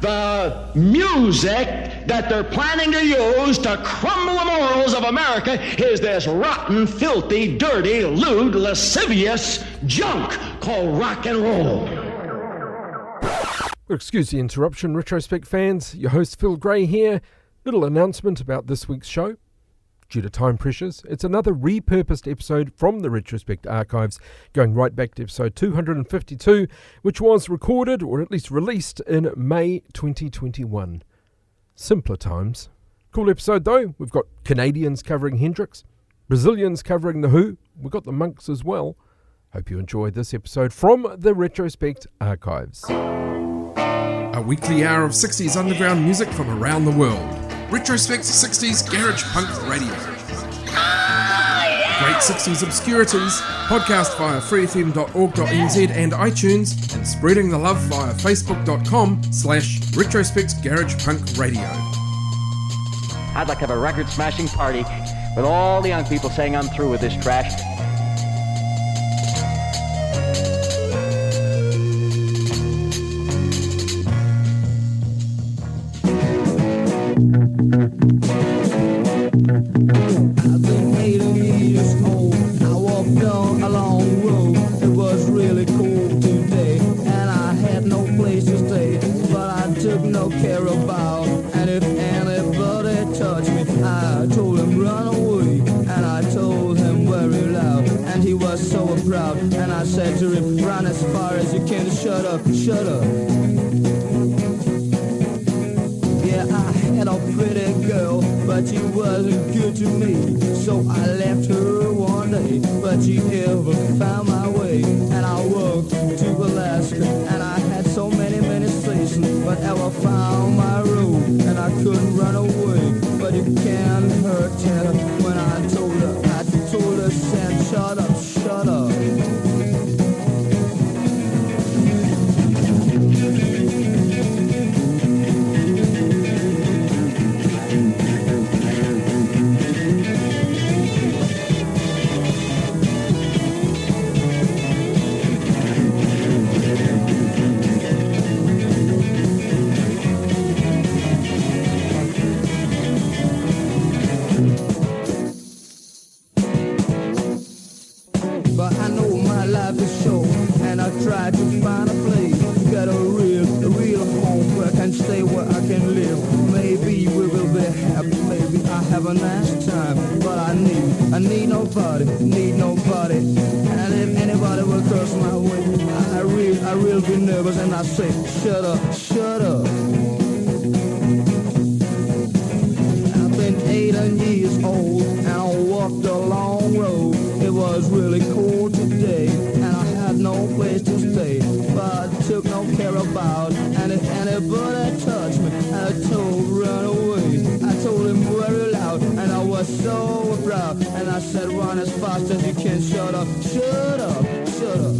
The music that they're planning to use to crumble the morals of America is this rotten, filthy, dirty, lewd, lascivious junk called rock and roll. Excuse the interruption, Retrospect fans. Your host Phil Gray here. Little announcement about this week's show. Due to time pressures, it's another repurposed episode from the Retrospect archives, going right back to episode 252, which was recorded, or at least released, in May 2021. Simpler times. Cool episode though. We've got Canadians covering Hendrix, Brazilians covering The Who, we've got the Monks as well. Hope you enjoyed this episode from the Retrospect archives. A weekly hour of 60s underground music from around the world. Retrospect 60s Garage Punk Radio. Great 60s obscurities, podcast via freefm.org.nz and iTunes, and spreading the love via facebook.com/Retrospect Garage Punk Radio. I'd like to have a record-smashing party with all the young people saying I'm through with this trash. I've been 80 years old. I walked down a long road. It was really cold today, and I had no place to stay. But I took no care about. And if anybody touched me, I told him run away. And I told him very loud, and he was so proud. And I said to him, run as far as you can. Shut up, shut up. Yeah, I had a pretty girl, but she wasn't good to me. So I left her one day, but she never found my way. And I walked to Alaska, and I had so many stations, but ever found my road, and I couldn't run away. But you can't hurt her when I told her, said, shut up, shut up. Try to find a place, get a real home where I can stay, where I can live. Maybe we will be happy, maybe I have a nice time. But I need nobody. And if anybody will cross my way, I will be nervous, and I say, shut up, shut up. I've been 18 years old, and I walked a long road. It was really cold today, and I had no place to stay, but I took no care about. And if anybody touched me, I told run away. I told him very loud, and I was so proud. And I said run as fast as you can. Shut up, shut up, shut up.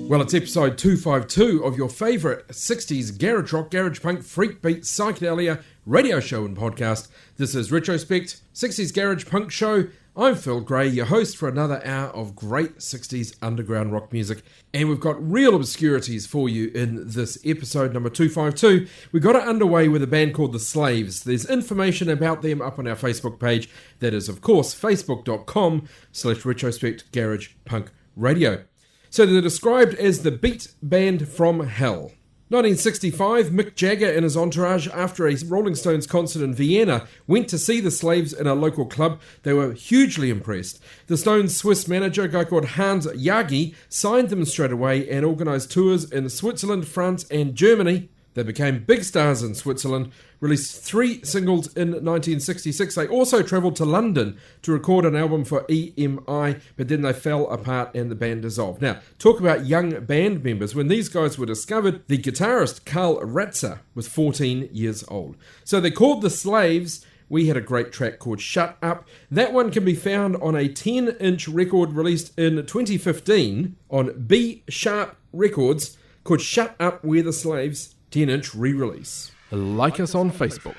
Well, it's episode 252 of your favourite 60s garage rock, garage punk, freakbeat, psychedelia radio show and podcast. This is Retrospect 60s Garage Punk Show. I'm Phil Gray, your host for another hour of great 60s underground rock music. And we've got real obscurities for you in this episode number 252. We got it underway with a band called The Slaves. There's information about them up on our Facebook page. That is, of course, facebook.com/Retrospect Garage Punk Radio. So they're described as the beat band from hell. 1965, Mick Jagger and his entourage, after a Rolling Stones concert in Vienna, went to see the Slaves in a local club. They were hugely impressed. The Stones' Swiss manager, a guy called Hans Jagi, signed them straight away and organised tours in Switzerland, France and Germany. They became big stars in Switzerland, released 3 singles in 1966. They also travelled to London to record an album for EMI, but then they fell apart and the band dissolved. Now, talk about young band members. When these guys were discovered, the guitarist Karl Ratzer was 14 years old. So they're called The Slaves. We had a great track called Shut Up. That one can be found on a 10-inch record released in 2015 on B Sharp Records called Shut Up, We're the Slaves. 10-inch re-release. Like us on Facebook,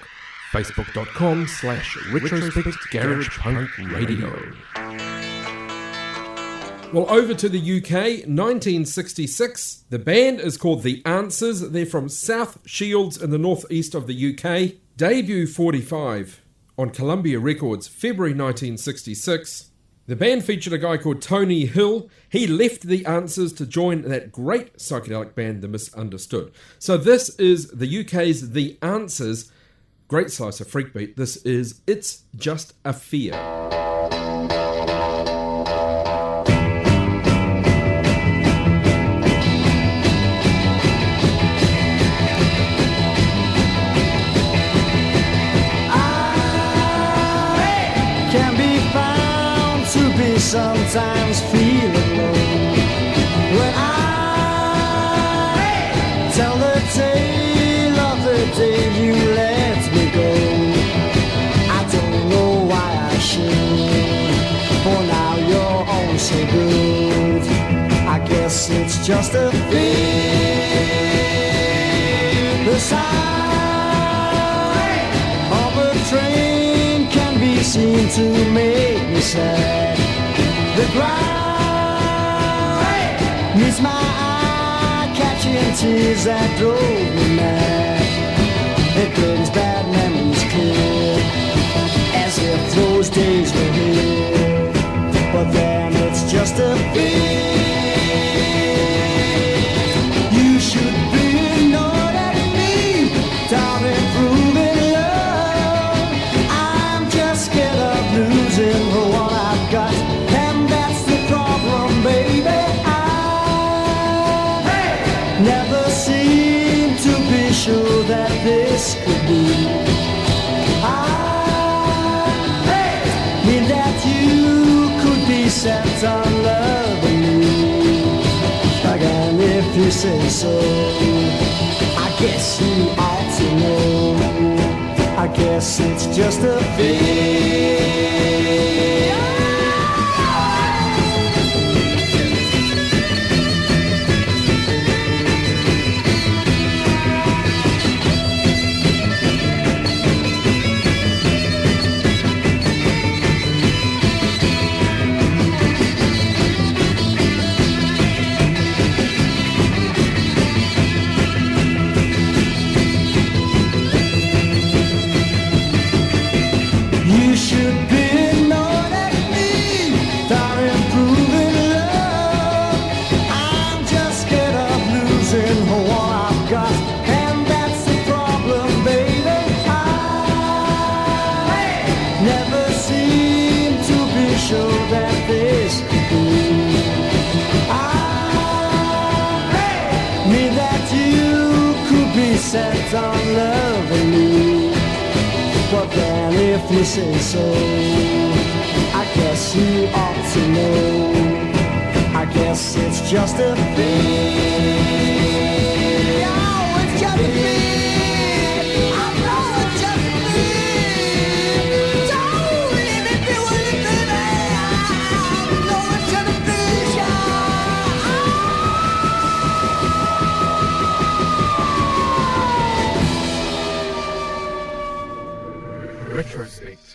facebook.com/Retrospect Garage Punk Radio. Well, over to the UK, 1966. The band is called The Answers. They're from South Shields in the northeast of the UK. Debut 45 on Columbia Records, February 1966. The band featured a guy called Tony Hill. He left The Answers to join that great psychedelic band, The Misunderstood. So this is the UK's The Answers. Great slice of freakbeat. This is It's Just a Fear. Sometimes feel alone when I tell the tale of the day you let me go. I don't know why I should, for now you're all so good. I guess it's just a fear. The sound of a train can be seen to make me sad. The ground meets my eye, catching tears that drove me mad. It brings bad memories clear, as if those days were here. But then it's just a fear. You should be known at me, darling, proving love. I'm just scared of losing what I've got. Sure that this could be. I mean that you could be set on loving me. Again, if you say so, I guess you ought to know. I guess it's just a fear. Set on loving me, but then if you say so, I guess you ought to know. I guess it's just a fear. Oh, it's just a fear. I know it's just a fear. Don't let me do anything. I know it's just a fear. Retrospect.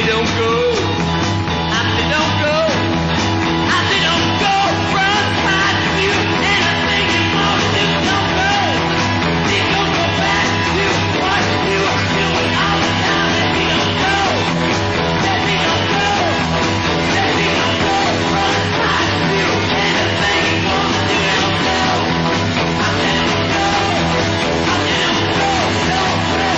say don't go. I say don't go. I say don't go. Run, hide, you, anything you want to do. Don't go. Please don't go back to what you were doing all the time. Let me don't go. Let me don't go. Let me don't go. Run, hide, you, anything you want to do. Don't go. I say don't go. I say don't go. Don't go.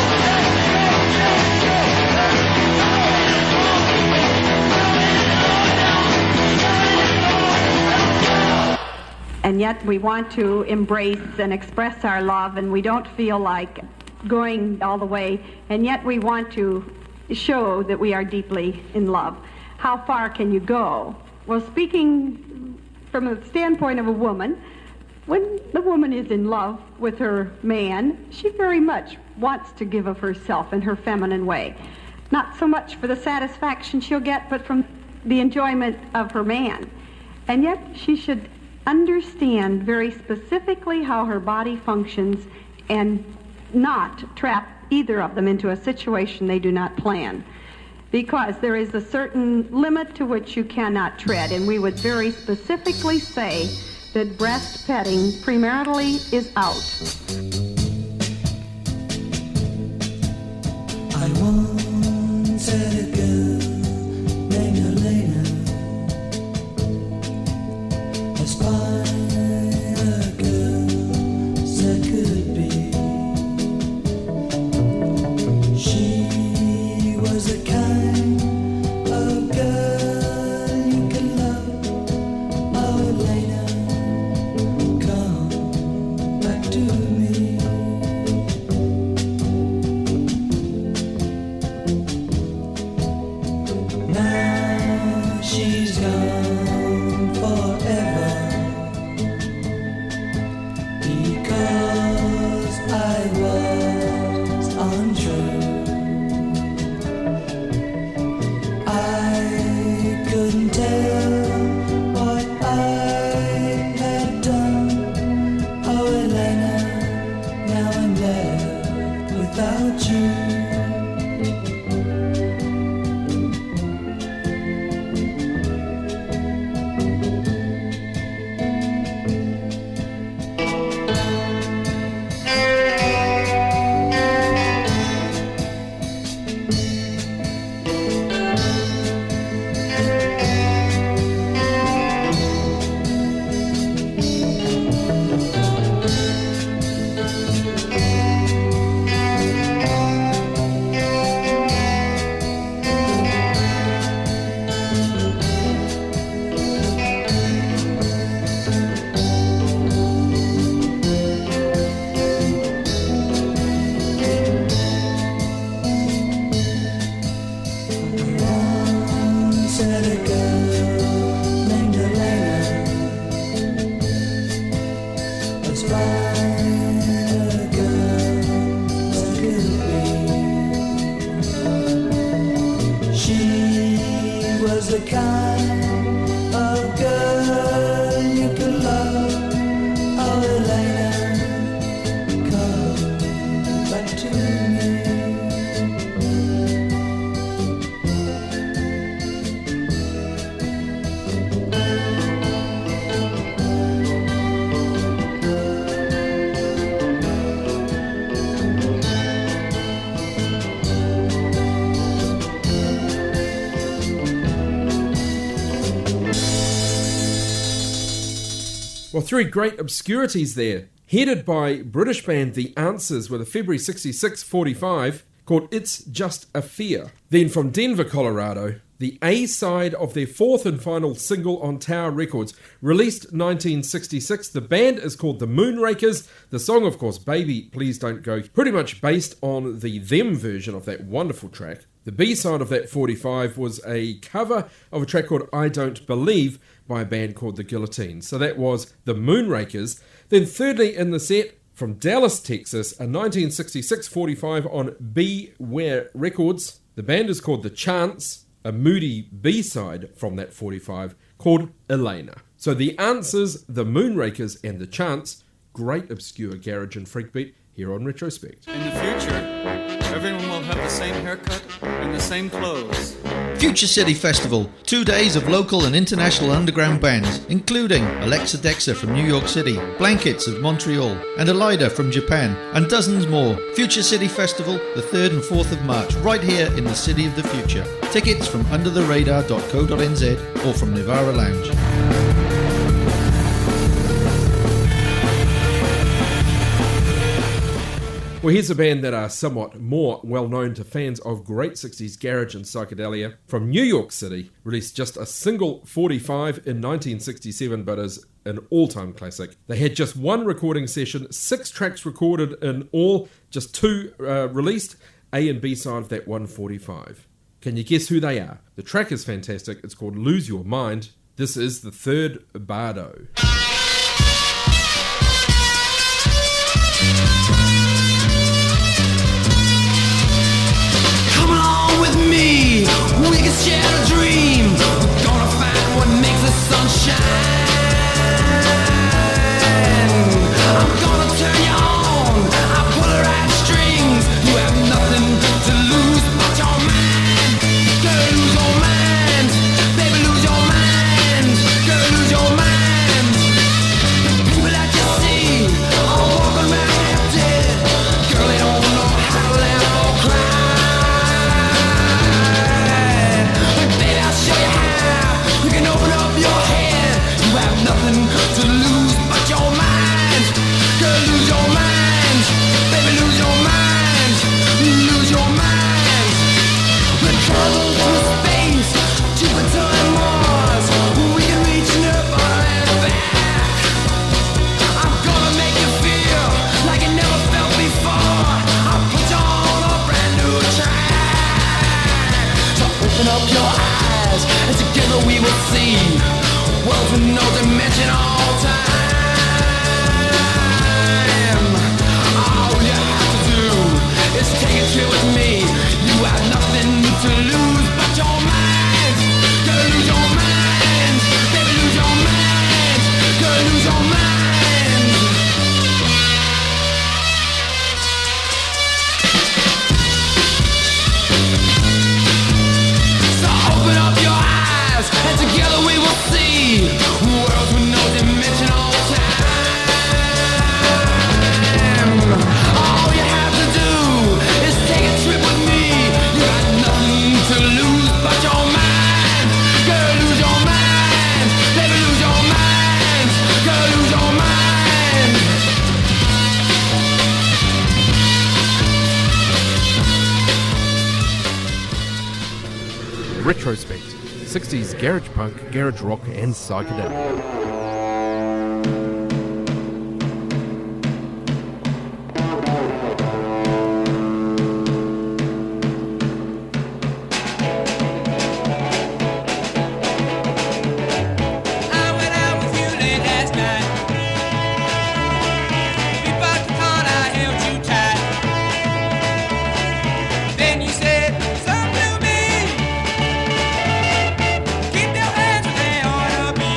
And yet we want to embrace and express our love, and we don't feel like going all the way, and yet we want to show that we are deeply in love. How far can you go? Well, speaking from the standpoint of a woman, when the woman is in love with her man, she very much wants to give of herself in her feminine way. Not so much for the satisfaction she'll get, but from the enjoyment of her man. And yet she should understand very specifically how her body functions and not trap either of them into a situation they do not plan. Because there is a certain limit to which you cannot tread, and we would very specifically say that breast petting premaritally is out. I once had a girl named Elena. As fine a girl as there could be. She was the kind of girl you can love. Oh, Elena, come back to me. Now she's gone forever, because I was untrue. I couldn't tell what I had done. Oh, Elena, now I'm left without you. Said a girl named Elena, as fine a girl as could be. She was the kind of girl you could love. Oh, Elena, come back to me. Well, three great obscurities there. Headed by British band The Answers with a February 66 45 called It's Just a Fear. Then from Denver, Colorado, the A-side of their fourth and final single on Tower Records, released 1966. The band is called The Moonrakers. The song, of course, Baby Please Don't Go, pretty much based on the Them version of that wonderful track. The B-side of that 45 was a cover of a track called I Don't Believe by a band called The Guillotines. So that was The Moonrakers. Then thirdly in the set, from Dallas, Texas, a 1966 45 on Beware Records. The band is called The Chance, a moody B-side from that 45 called Elena. So The Answers, The Moonrakers and The Chance, great obscure garage and freakbeat here on Retrospect. In the future, everyone will all have the same haircut and the same clothes. Future City Festival, 2 days of local and international underground bands, including Alexa Dexa from New York City, Blankets of Montreal, and Elida from Japan, and dozens more. Future City Festival, the 3rd and 4th of March, right here in the City of the Future. Tickets from undertheradar.co.nz or from Nivara Lounge. Well, here's a band that are somewhat more well-known to fans of great 60s garage and psychedelia. From New York City, released just a single 45 in 1967, but is an all-time classic. They had just one recording session, 6 tracks recorded in all, just 2 released, A and B side of that 145. Can you guess who they are? The track is fantastic. It's called Lose Your Mind. This is the third Bardo. Me, we can share a dream. We're gonna find what makes the sun shine. I'm gonna turn you on. I'll pull the right strings. You have nothing to lose but your mind. Girl, lose your mind. Baby, lose your mind. Girl, lose your mind. People that you see are walking around empty. Girl, they don't know how to laugh or cry. Show you how you can open up your head. You have nothing to lose but your mind. Girl, lose your mind. Baby, lose your mind. Lose your mind. We're traveling through space, Jupiter and Mars. We can reach Nirvana and back. I'm gonna make you feel like you never felt before. I'll put you on a brand new track. So open up your eyes. And together we will see worlds with no dimension all time. All you have to do is take a trip with me. You have nothing to lose but your mind. Girl, lose your mind. Baby, lose your mind. Girl, lose your mind. And together we will see worlds with no dimension all time. All you have to do is take a trip with me. You got nothing to lose but your mind. Girl, lose your mind. Baby, lose your mind. Girl, lose your mind. Retrospect. 60s garage punk, garage rock and psychedelia. Keep your hands where they ought to be.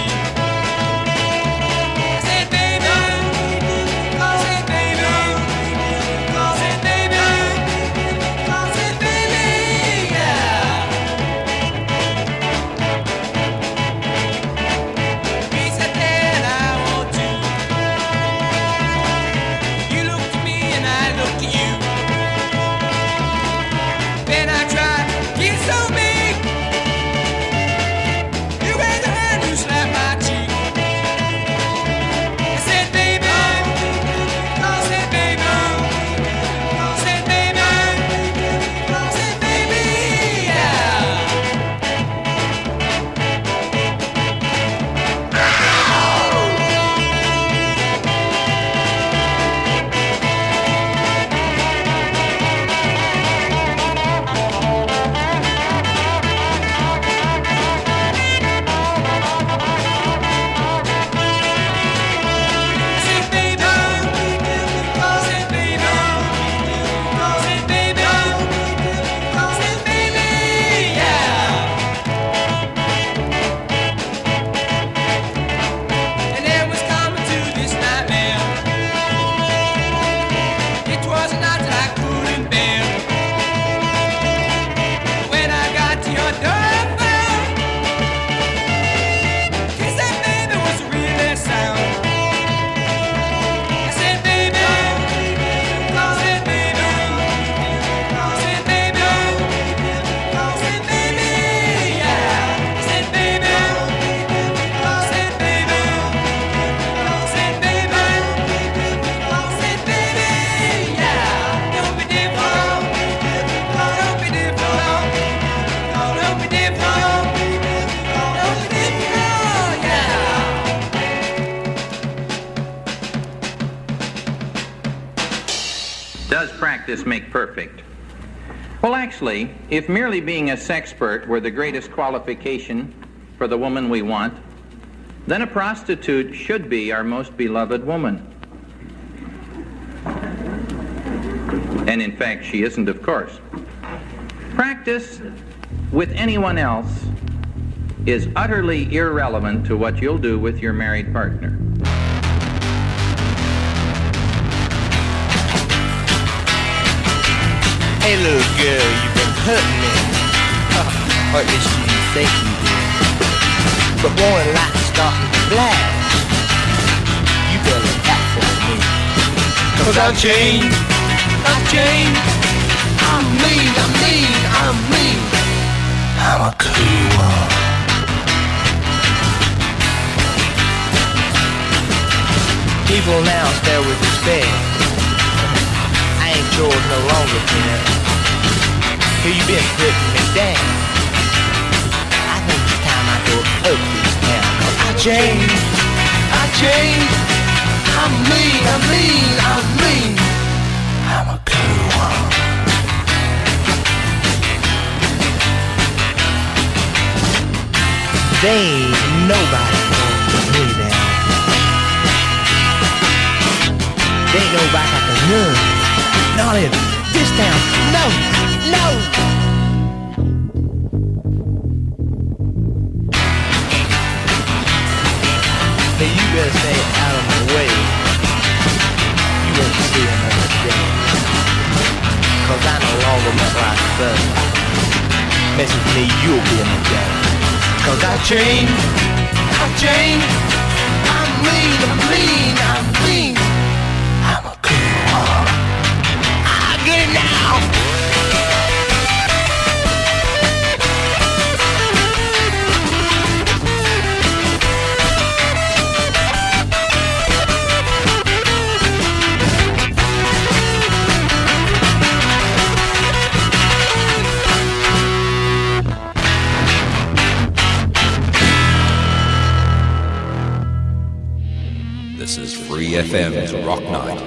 practice make perfect. Well, actually, if merely being a sexpert were the greatest qualification for the woman we want, then a prostitute should be our most beloved woman. And in fact, she isn't, of course. Practice with anyone else is utterly irrelevant to what you'll do with your married partner. Hey little girl, you've been hurting me. Or at least you think you did. But boy, light's starting to flash. You better look out for me. 'Cause I've changed. I've changed. I'm mean, I'm mean, I'm mean. I'm a cool one. People now stare with despair. I ain't yours no longer, Ken. Here you been putting me down. I think it's time I go up this town. 'Cause I changed. I changed. I'm mean, I'm mean, I'm mean. I'm a cool one. There ain't nobody gonna put me down. There ain't nobody got the nerve. Not in this town. No, no. Hey, you better stay out of my way. You won't see another day. 'Cause I no longer mess like fun. Mess with me, you'll be in the jail. 'Cause I changed. I changed. I'm mean, I'm mean, I'm mean. I'm a cool one. I get it now. This is Free FM's Rock Night.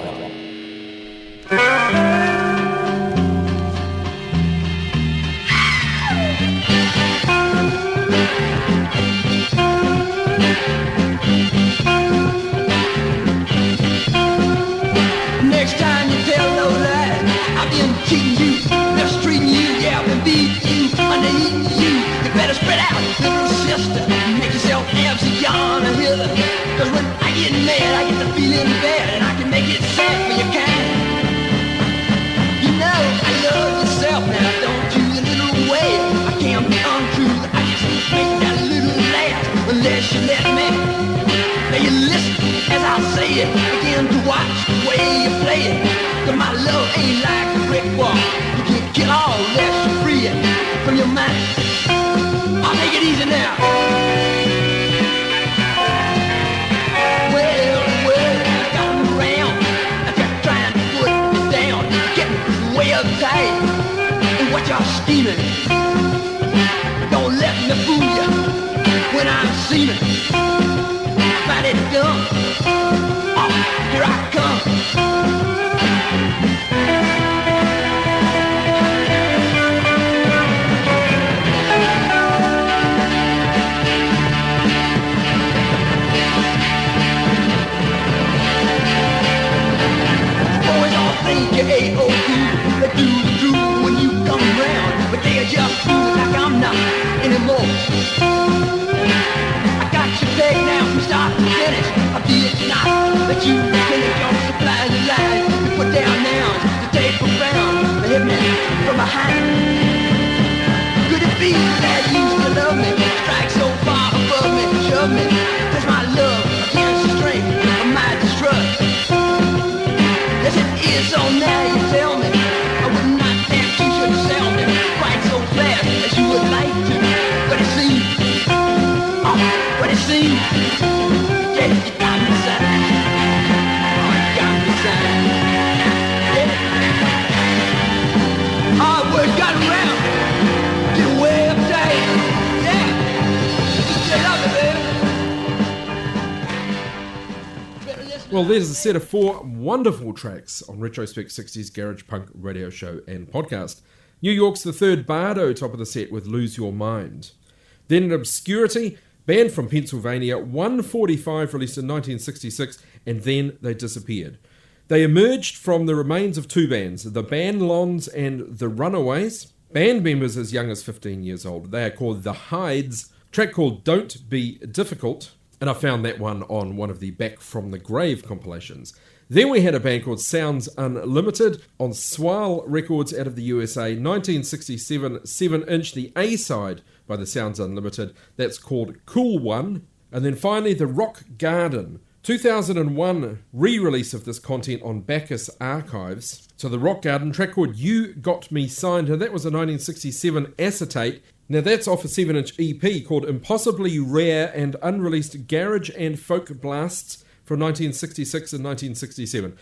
Next time you tell no lie, I've been cheating you, mistreating you, yeah, I've been beating you, undereating you. You better spread out, little sister, make yourself absent yonder hither. 'Cause when I get mad, I get the feeling bad, and I can make it sad for your kind. You know I love yourself now, don't you, a little way. I can't be untrue, I just make that little laugh, unless you let me. Now you listen as I say it, begin to watch the way you play it. 'Cause my love ain't like a brick wall, you can't get all that, you free it from your mind. I'll take it easy now. Well, I got 'em around, I kept trying to put me down, getting way uptight, and what y'all scheming. Don't let me fool you when I'm seeming. Find it dumb. Oh, here I come. Boys all think you're A.O.D. They do the drool when you come around, but they are just fools like I'm not anymore. Take now from start to finish. I did not let you finish your supplies of lies. You put down nouns to take for ground, but hit me from behind. Could it be that you still love me? Strike so far above me, shove me. That's my love against the strength of my distrust. Yes, it is, so now you tell me I would not dance, you should sell me quite so fast as you would like to. But it seems Well, there's a set of 4 wonderful tracks on Retrospect 60s Garage Punk radio show and podcast. New York's The Third Bardo, top of the set with Lose Your Mind. Then in obscurity, band from Pennsylvania, 145 released in 1966, and then they disappeared. They emerged from the remains of 2 bands, the Bandlons and the Runaways. Band members as young as 15 years old. They are called The Hides. A track called Don't Be Difficult, and I found that one on one of the Back From the Grave compilations. Then we had a band called Sounds Unlimited on Swale Records out of the USA, 1967, 7-inch, the A-side by the Sounds Unlimited. That's called Cool One. And then finally, The Rock Garden, 2001 re-release of this content on Bacchus Archives. So The Rock Garden, track called You Got Me Signed, and that was a 1967 acetate. Now that's off a 7-inch EP called Impossibly Rare and Unreleased Garage and Folk Blasts from 1966 and 1967.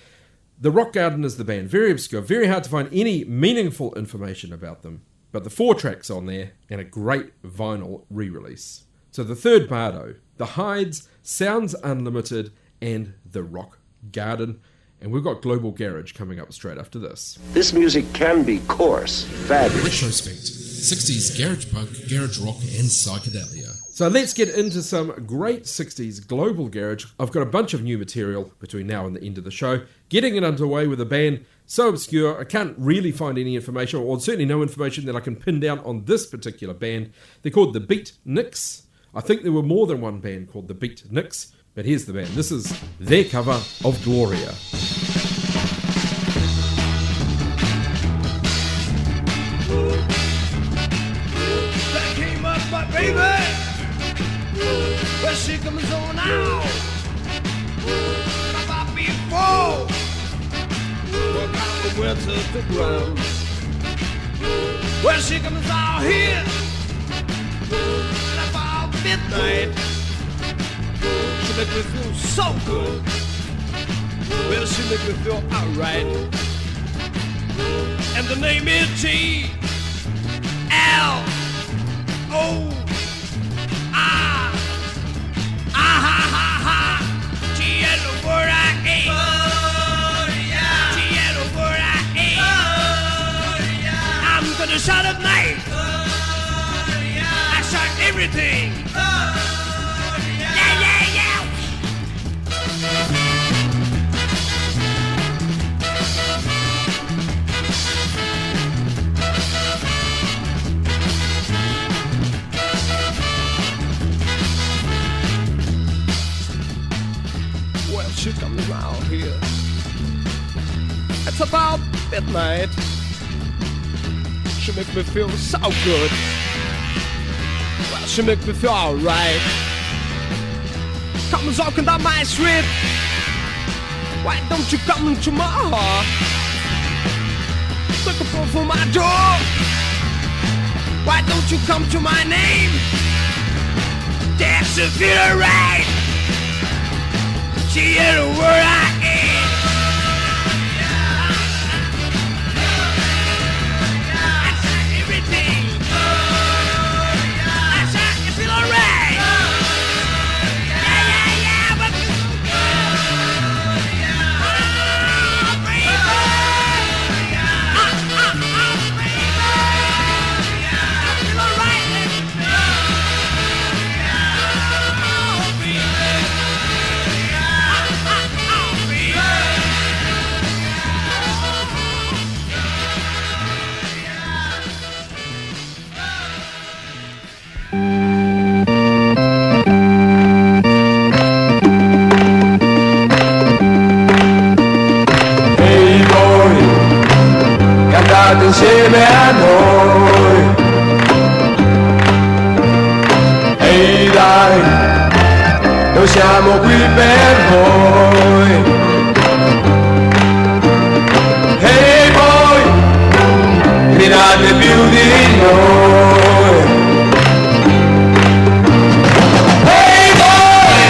The Rock Garden is the band, very obscure, very hard to find any meaningful information about them, but the 4 tracks on there and a great vinyl re-release. So The Third Bardo, The Hides, Sounds Unlimited, and The Rock Garden. And we've got Global Garage coming up straight after this. This music can be coarse, fabulous. Retrospect, 60s garage punk, garage rock, and psychedelia. So let's get into some great 60s global garage. I've got a bunch of new material between now and the end of the show. Getting it underway with a band so obscure, I can't really find any information, or certainly no information that I can pin down on this particular band. They're called the Beatniks. I think there were more than one band called the Beatniks, but here's the band. This is their cover of Gloria. That came up my baby. Well, she comes on out. About before. Work out the winter to ground. Well, she comes out here. About midnight. She make me feel so good. Well, she make me feel alright. And the name is G-L-O-R. G-L-O-R-I-A. G-L-O-R-I-A. I'm gonna shout at night. I shout everything. Yeah, yeah, yeah. Well, she comes around here. It's about midnight. She make me feel so good. Well, she make me feel alright. Comes walking down my street. Why don't you come into my heart? Looking for my door. Why don't you come to my name? That's a feel right. She ain't a word I ain't. I said everything. I said you feel alright. Yeah, yeah, yeah, but you so good. Oh, baby. Baby. I feel alright, baby. Oh, baby. Ehi voi, cantate insieme a noi. Ehi dai, noi siamo qui per voi. Ehi voi, gridate più di noi. Ehi voi,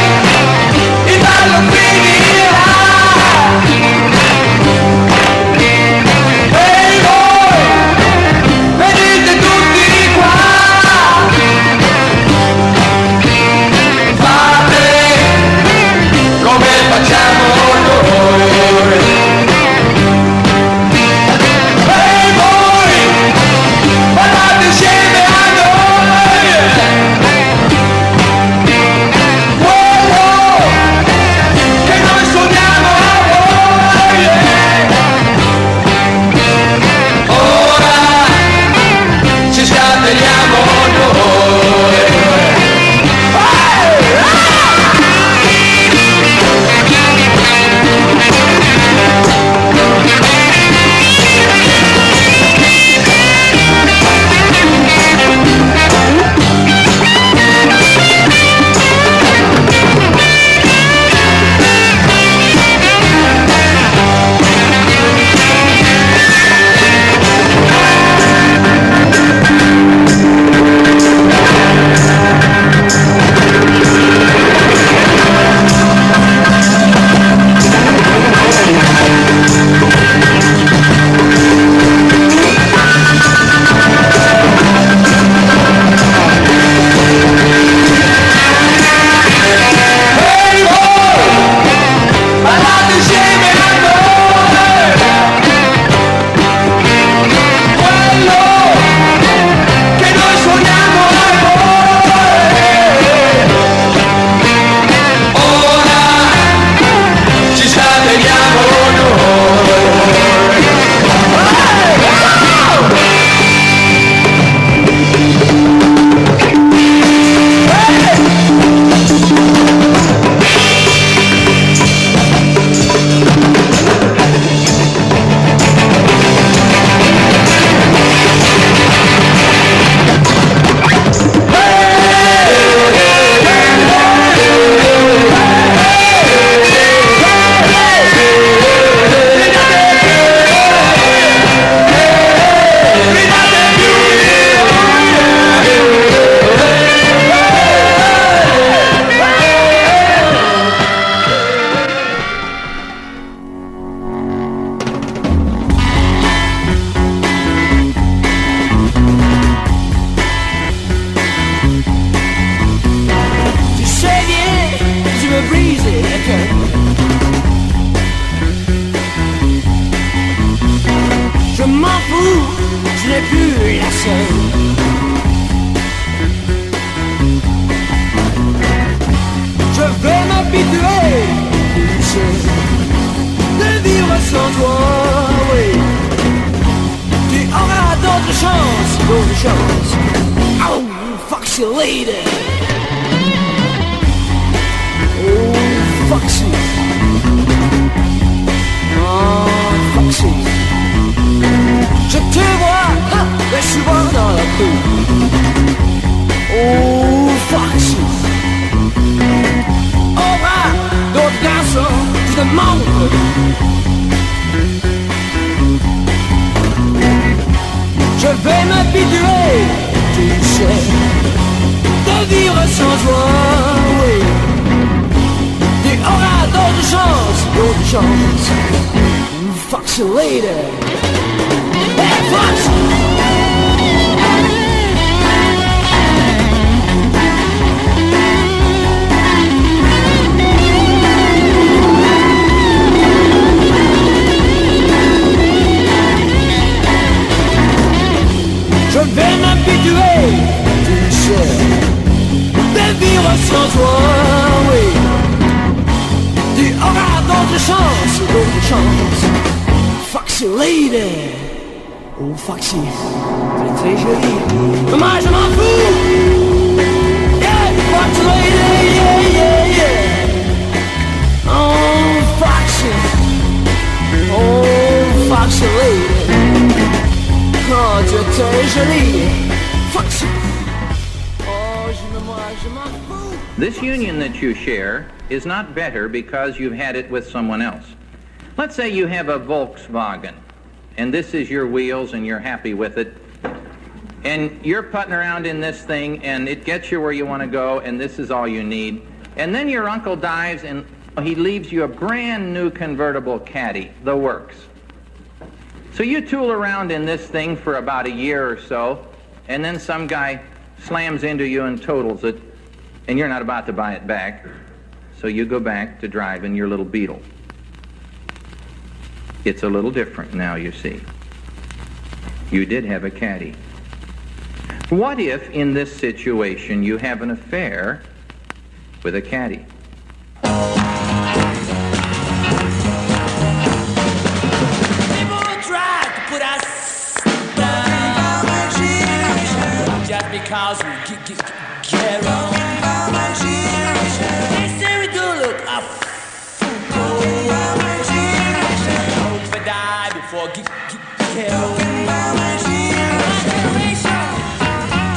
il ballo finirà. Ehi voi, venite tutti qua. Fate come facciamo breezy. Je m'en fous, je n'ai plus la seule. Je vais m'habituer, tu sais, de vivre sans toi, oui. Tu auras d'autres chances. Oh, foxy lady. Oh, foxy. Oh, foxy. Je te vois, mais souvent dans la cour. Oh, foxy. Aura d'autres garçons qui te manquent. Je vais m'habituer, tu sais, de vivre sans toi, oui. Tu auras d'autres chances. Foxy lady. Hey, Foxy! Je vais m'habituer, tu sais, de vivre sans toi, oui. Tu auras d'autres chances. Foxy lady. Oh, Foxy, c'est très joli. Mais moi, je m'en fous. Yeah, Foxy lady, yeah. Oh, Foxy. Oh, Foxy lady. Oh, tu es très jolie. Foxy. Oh, je m'en fous. This union that you share is not better because you've had it with someone else. Let's say you have a Volkswagen, and this is your wheels, and you're happy with it, and you're putting around in this thing, and it gets you where you want to go, and this is all you need. And then your uncle dies, and he leaves you a brand new convertible caddy, the works. So you tool around in this thing for about a year or so, and then some guy slams into you and totals it, and you're not about to buy it back, so you go back to driving your little Beetle. It's a little different now, you see. You did have a caddy. What if, in this situation, you have an affair with a caddy? People try to put us down just because we get wrong. They say we do look up. Die before get killed.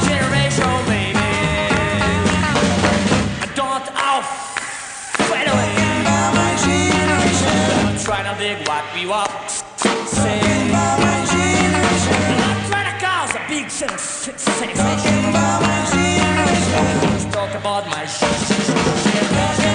Generation, baby. I don't fade away. I'm trying to dig what we want. Say. I'm trying to cause a big sensation. Let's talk about my generation, baby.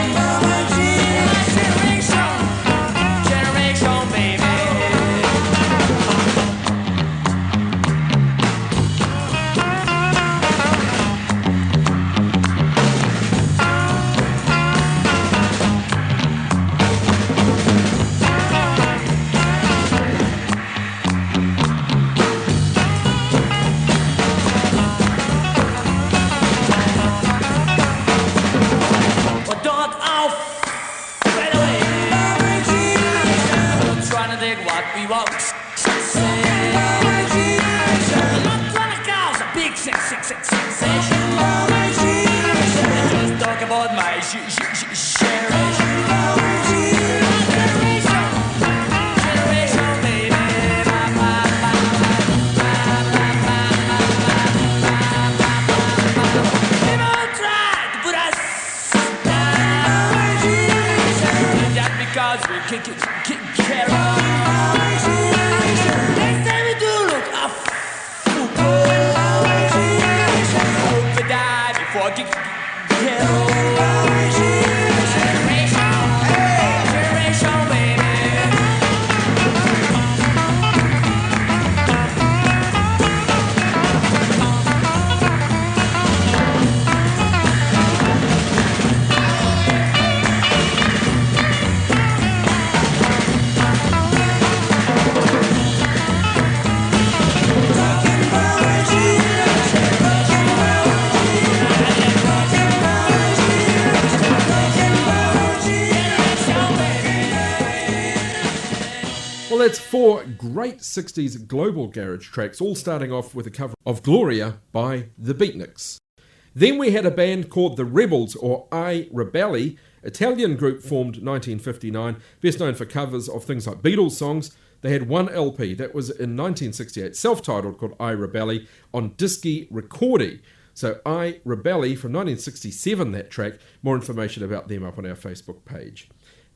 that's 4 great 60s global garage tracks, all starting off with a cover of Gloria by the Beatniks. Then we had a band called the Rebels, or I Rebelli, Italian group formed 1959, best known for covers of things like Beatles songs. They had one LP, that was in 1968, self-titled, called I Rebelli, on Disky Recordi. So I Rebelli from 1967, that track. More information about them up on our Facebook page.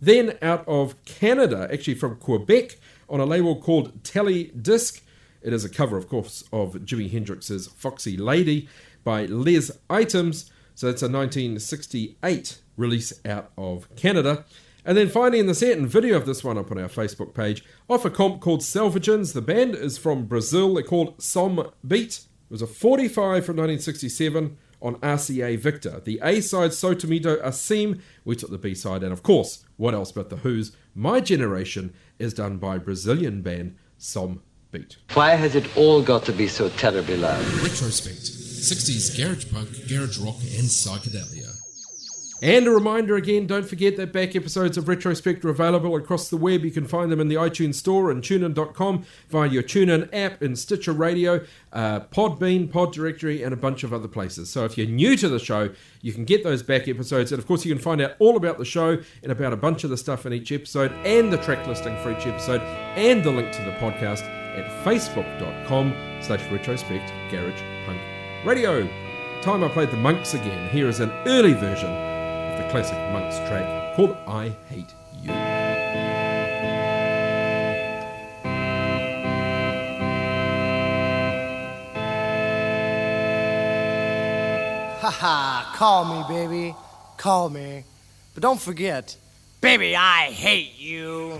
Then out of Canada, actually from Quebec, on a label called Tele Disc. It is a cover, of course, of Jimi Hendrix's Foxy Lady by Les Items. So that's a 1968 release out of Canada. And then finally in the set and video of this one up on our Facebook page, off a comp called Salvagens. The band is from Brazil. They're called Som Beat. It was a 45 from 1967 on RCA Victor. The A-side, So Tomito Assim. We took the B-side, and of course, what else but The Who's My Generation is done by Brazilian band Som Beat. Why has it all got to be so terribly loud? Retrospect. 60s garage punk, garage rock and psychedelia. And a reminder again, don't forget that back episodes of Retrospect are available across the web. You can find them in the iTunes Store and TuneIn.com via your TuneIn app and Stitcher Radio, Podbean, Pod Directory, and a bunch of other places. So if you're new to the show, you can get those back episodes. And of course, you can find out all about the show and about a bunch of the stuff in each episode and the track listing for each episode and the link to the podcast at facebook.com/Retrospect Garage Punk Radio. Time I played the Monks again. Here is an early version of the classic Monks track called I Hate You. Haha, call me, baby. Call me. But don't forget, baby, I hate you.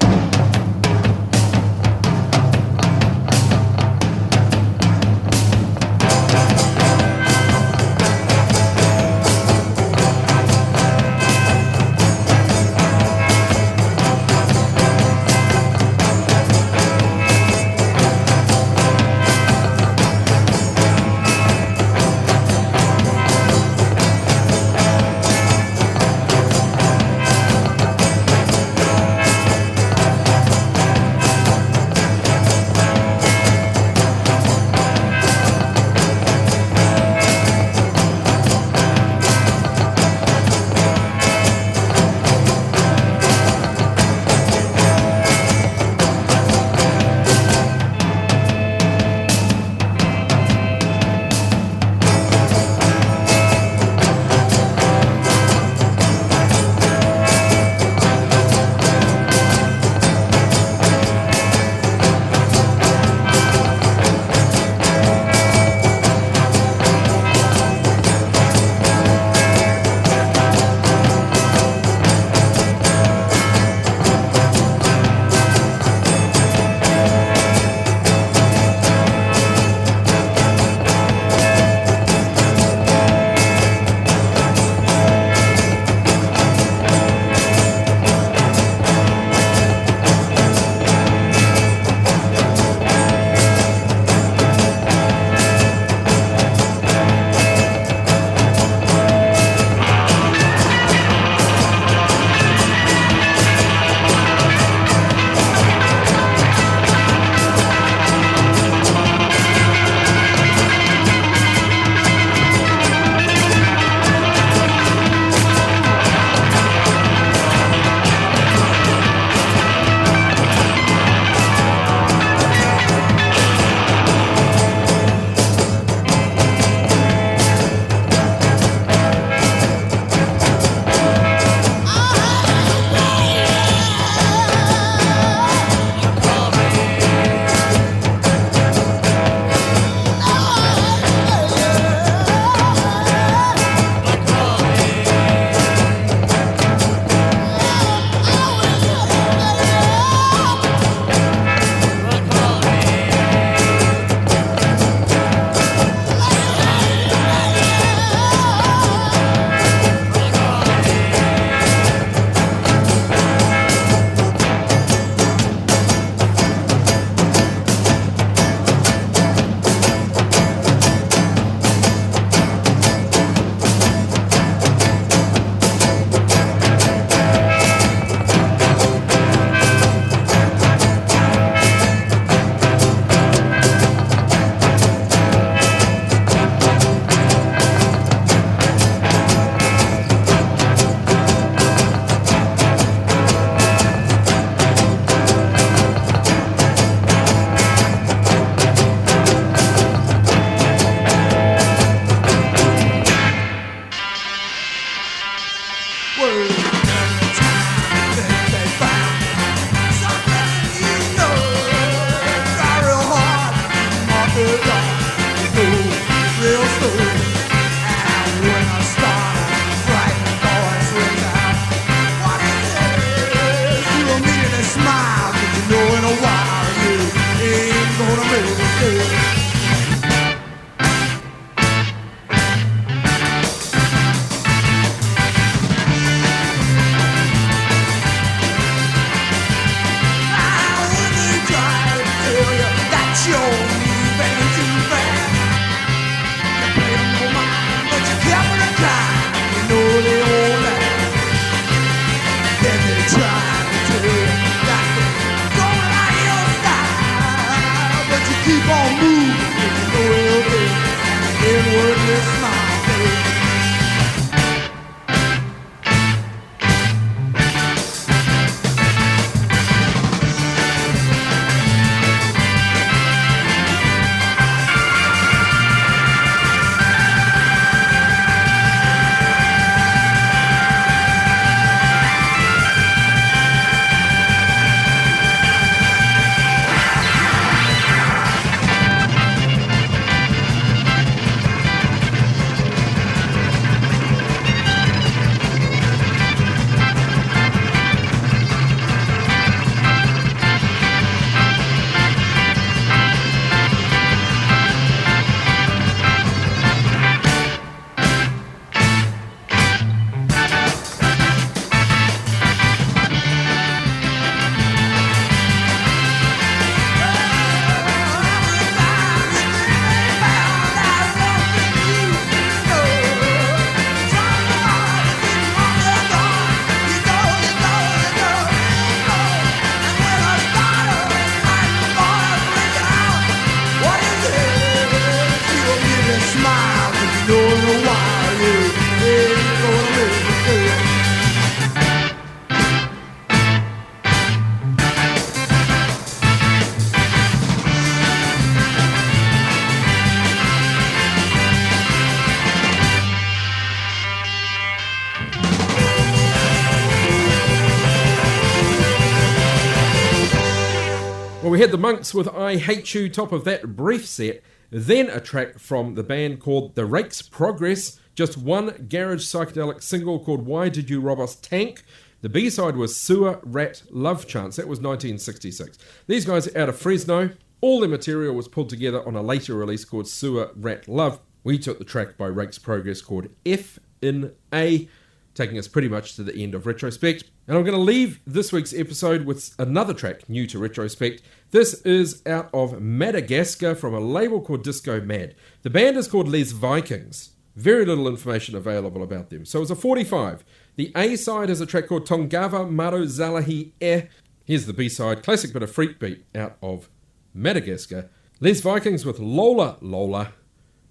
We had the Monks with I Hate You, top of that brief set. Then a track from the band called The Rakes Progress, just one garage psychedelic single called Why Did You Rob Us Tank. The B-side was Sewer Rat Love Chance. That was 1966. These guys are out of Fresno. All their material was pulled together on a later release called Sewer Rat Love. We took the track by Rakes Progress called F in A, taking us pretty much to the end of Retrospect. And I'm going to leave this week's episode with another track new to Retrospect. This is out of Madagascar from a label called Disco Mad. The band is called Les Vikings. Very little information available about them. So it's a 45. The A-side is a track called Tongava Maro Zalahi E. Here's the B-side, classic bit of freakbeat out of Madagascar. Les Vikings with Lola Lola.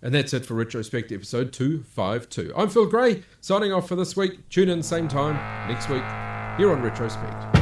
And that's it for Retrospect episode 252. I'm Phil Gray, signing off for this week. Tune in same time next week here on Retrospect.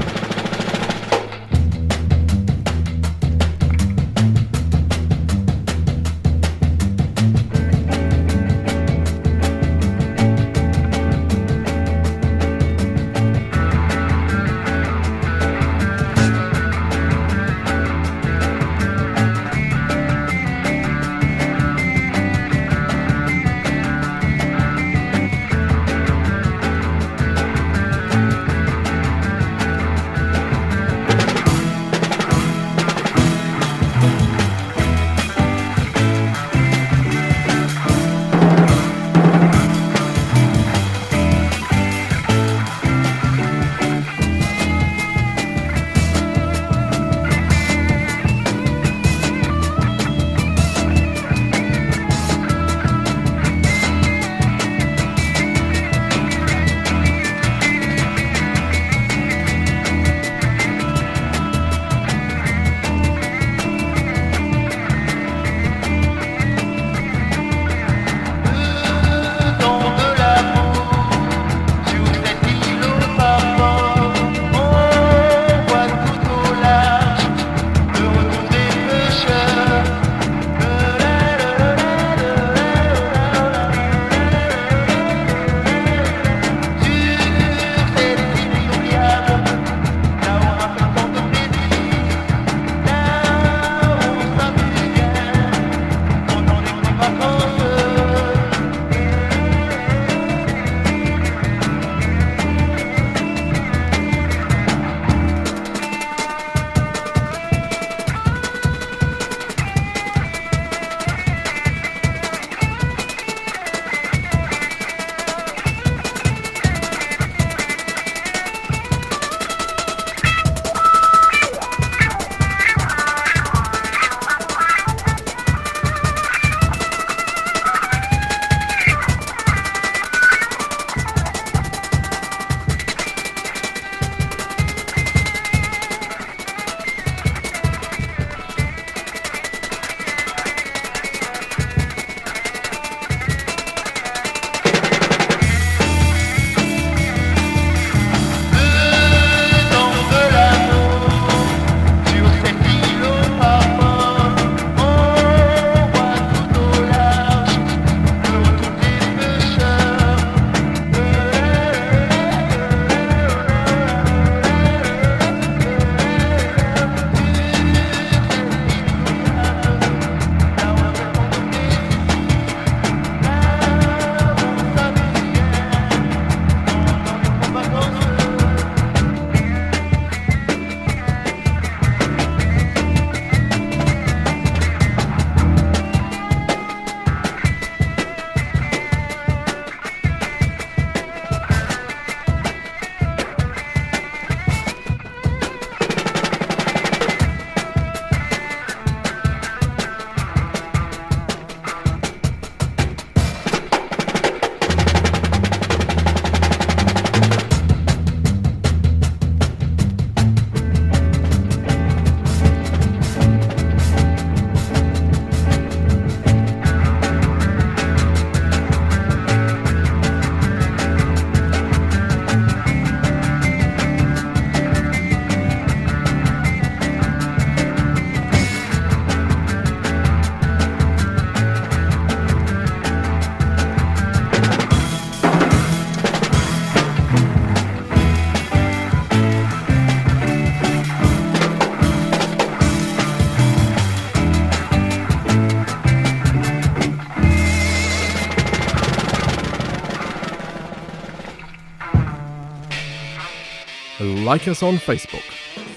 like us on Facebook,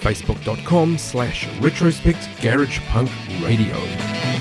facebook.com/retrospect garage punk radio.